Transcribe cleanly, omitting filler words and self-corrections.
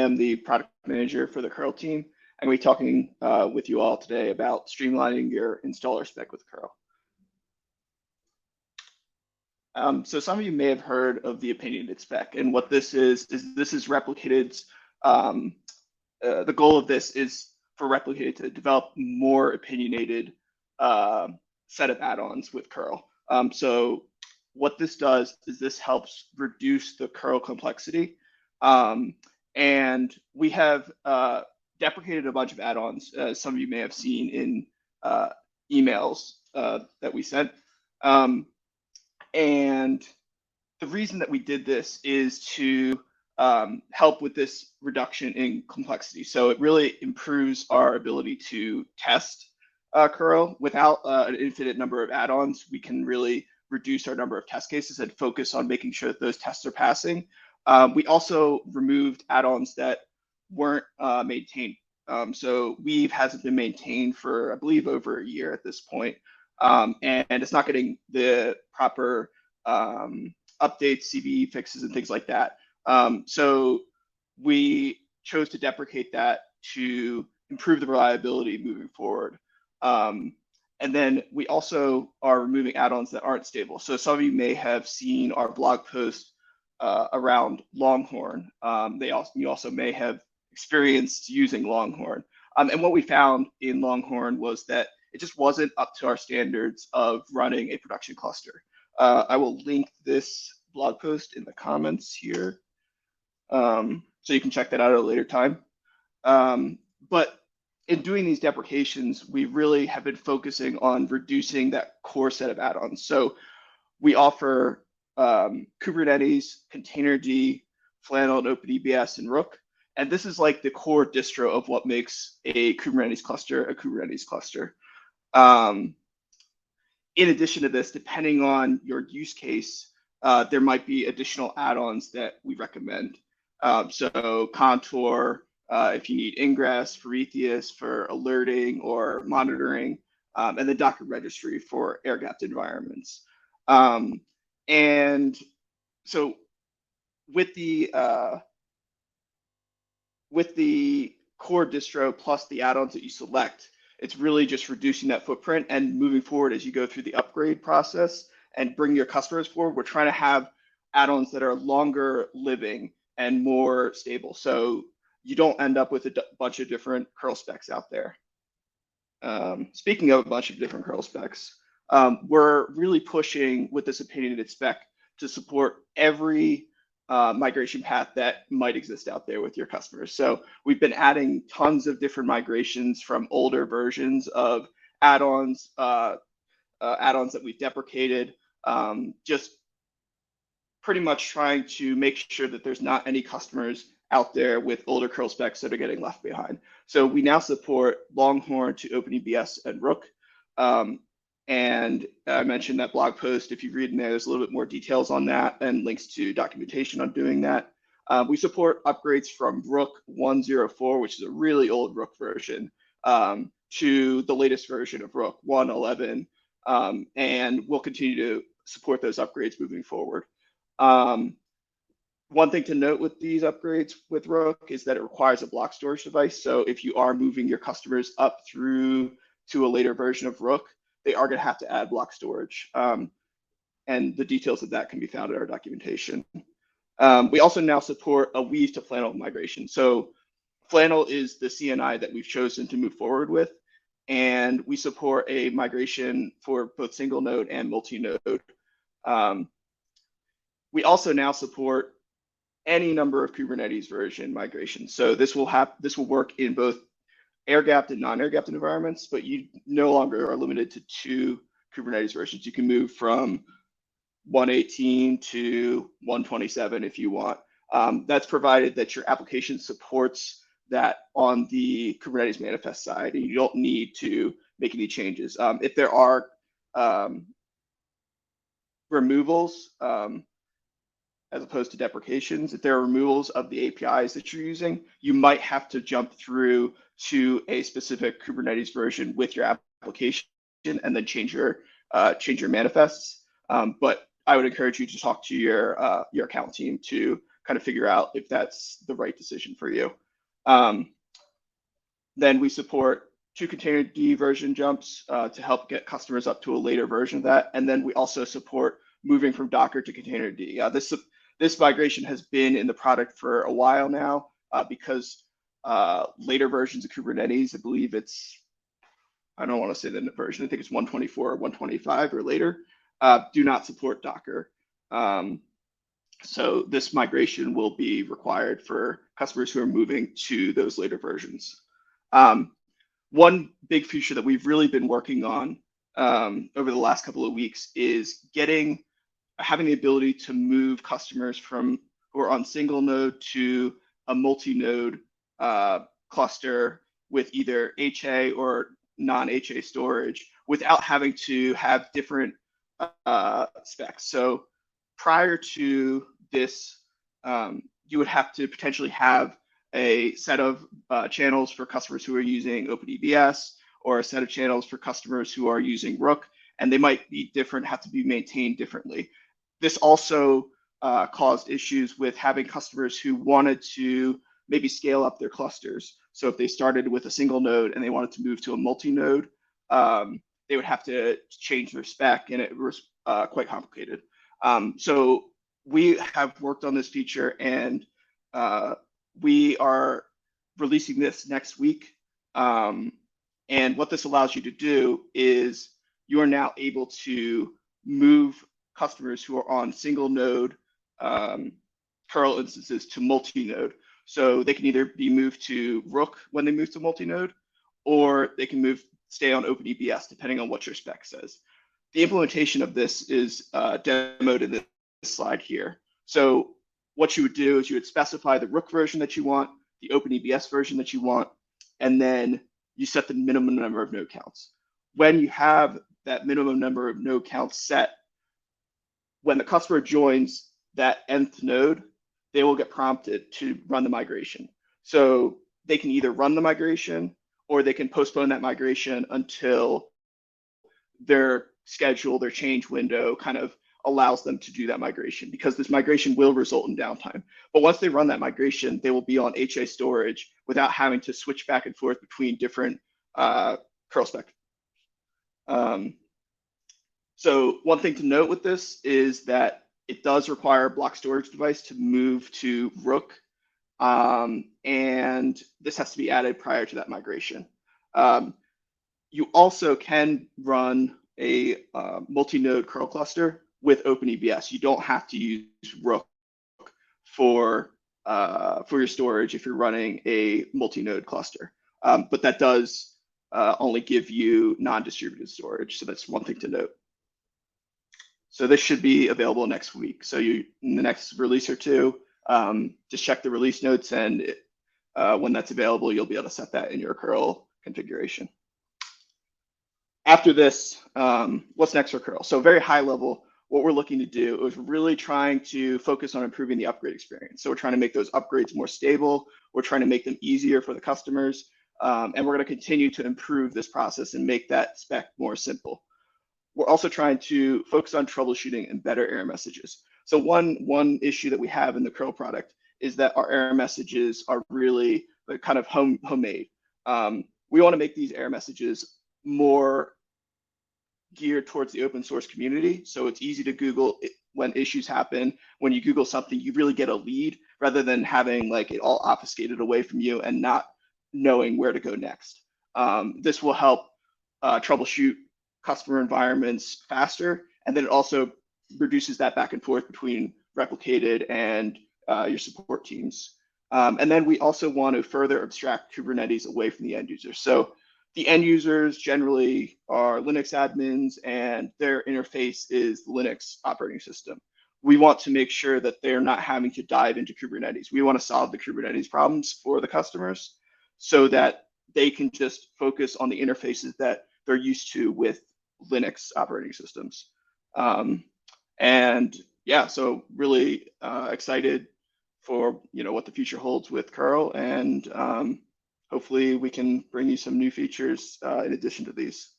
am the product manager for the kURL team. I'm going to be talking with you all today about streamlining your installer spec with kURL. So some of you may have heard of the opinionated spec, and what this is this is Replicated's, the goal of this is for Replicated to develop more opinionated set of add-ons with kURL. So what this does is this helps reduce the kURL complexity. And we have deprecated a bunch of add-ons, as some of you may have seen in emails that we sent. And the reason that we did this is to help with this reduction in complexity. So it really improves our ability to test kURL. Without an infinite number of add-ons, we can really reduce our number of test cases and focus on making sure that those tests are passing. We also removed add-ons that weren't maintained. So Weave hasn't been maintained for, I believe, over a year at this point. And it's not getting the proper updates, CVE fixes, and things like that. So we chose to deprecate that to improve the reliability moving forward. And then we also are removing add-ons that aren't stable. So some of you may have seen our blog post around Longhorn. You also may have experienced using Longhorn. And what we found in Longhorn was that it just wasn't up to our standards of running a production cluster. I will link this blog post in the comments here, so you can check that out at a later time. But in doing these deprecations, we really have been focusing on reducing that core set of add-ons. So we offer Kubernetes, Containerd, Flannel, and OpenEBS, and Rook. And this is like the core distro of what makes a Kubernetes cluster a Kubernetes cluster. In addition to this, depending on your use case, there might be additional add-ons that we recommend. So Contour, if you need Ingress, Prometheus for alerting or monitoring, and the Docker registry for air-gapped environments. And so with the core distro plus the add-ons that you select, it's really just reducing that footprint and moving forward as you go through the upgrade process and bring your customers forward. We're trying to have add-ons that are longer living and more stable, so you don't end up with a bunch of different kURL specs out there. Speaking of a bunch of different kURL specs, we're really pushing with this opinionated spec to support every migration path that might exist out there with your customers. So we've been adding tons of different migrations from older versions of add-ons, add-ons that we've deprecated, just pretty much trying to make sure that there's not any customers out there with older kURL specs that are getting left behind. So we now support Longhorn to OpenEBS and Rook. And I mentioned that blog post. If you read in there, there's a little bit more details on that and links to documentation on doing that. We support upgrades from Rook 104, which is a really old Rook version, to the latest version of Rook 111. And we'll continue to support those upgrades moving forward. One thing to note with these upgrades with Rook is that it requires a block storage device. So if you are moving your customers up through to a later version of Rook, they are going to have to add block storage. And the details of that can be found in our documentation. We also now support a Weave to Flannel migration. So Flannel is the CNI that we've chosen to move forward with. And we support a migration for both single node and multi-node. We also now support any number of Kubernetes version migrations. So this will work in both air-gapped and non-air-gapped environments, but you no longer are limited to 2 Kubernetes versions. You can move from 118 to 127 if you want. That's provided that your application supports that on the Kubernetes manifest side, and you don't need to make any changes. If there are removals, as opposed to deprecations, if there are removals of the APIs that you're using, you might have to jump through to a specific Kubernetes version with your application and then change your manifests. But I would encourage you to talk to your account team to kind of figure out if that's the right decision for you. Then we support 2 containerd version jumps to help get customers up to a later version of that. And then we also support moving from Docker to containerd. This migration has been in the product for a while now because later versions of Kubernetes, I believe I don't want to say the version, I think it's 124 or 125 or later, do not support Docker. So this migration will be required for customers who are moving to those later versions. One big feature that we've really been working on over the last couple of weeks is having the ability to move customers who are on single node to a multi-node cluster with either HA or non-HA storage without having to have different specs. So prior to this, you would have to potentially have a set of channels for customers who are using OpenEBS or a set of channels for customers who are using Rook, and they might be different, have to be maintained differently. This also caused issues with having customers who wanted to maybe scale up their clusters. So if they started with a single node and they wanted to move to a multi-node, they would have to change their spec, and it was quite complicated. So we have worked on this feature, and we are releasing this next week. And what this allows you to do is you are now able to move customers who are on single node kURL instances to multi-node. So they can either be moved to Rook when they move to multi-node, or they can stay on OpenEBS, depending on what your spec says. The implementation of this is demoed in this slide here. So what you would do is you would specify the Rook version that you want, the OpenEBS version that you want, and then you set the minimum number of node counts. When you have that minimum number of node counts set, when the customer joins that nth node, they will get prompted to run the migration. So they can either run the migration or they can postpone that migration until their schedule, their change window kind of allows them to do that migration, because this migration will result in downtime. But once they run that migration, they will be on HA storage without having to switch back and forth between different kURL specs. So one thing to note with this is that it does require a block storage device to move to Rook, and this has to be added prior to that migration. You also can run a multi-node kURL cluster with OpenEBS. You don't have to use Rook for your storage if you're running a multi-node cluster, but that does only give you non-distributed storage. So that's one thing to note. So this should be available next week. So in the next release or two, just check the release notes, and when that's available, you'll be able to set that in your kURL configuration. After this, what's next for kURL? So very high level, what we're looking to do is really trying to focus on improving the upgrade experience. So we're trying to make those upgrades more stable. We're trying to make them easier for the customers. And we're going to continue to improve this process and make that spec more simple. We're also trying to focus on troubleshooting and better error messages. So one issue that we have in the kURL product is that our error messages are really kind of homemade. We want to make these error messages more geared towards the open source community. So it's easy to Google when issues happen. When you Google something, you really get a lead rather than having like it all obfuscated away from you and not knowing where to go next. This will help troubleshoot customer environments faster, and then it also reduces that back and forth between Replicated and your support teams. And then we also want to further abstract Kubernetes away from the end user. So the end users generally are Linux admins, and their interface is the Linux operating system. We want to make sure that they're not having to dive into Kubernetes. We want to solve the Kubernetes problems for the customers so that they can just focus on the interfaces that they're used to with Linux operating systems. And yeah, so really excited for what the future holds with kURL, and hopefully we can bring you some new features in addition to these.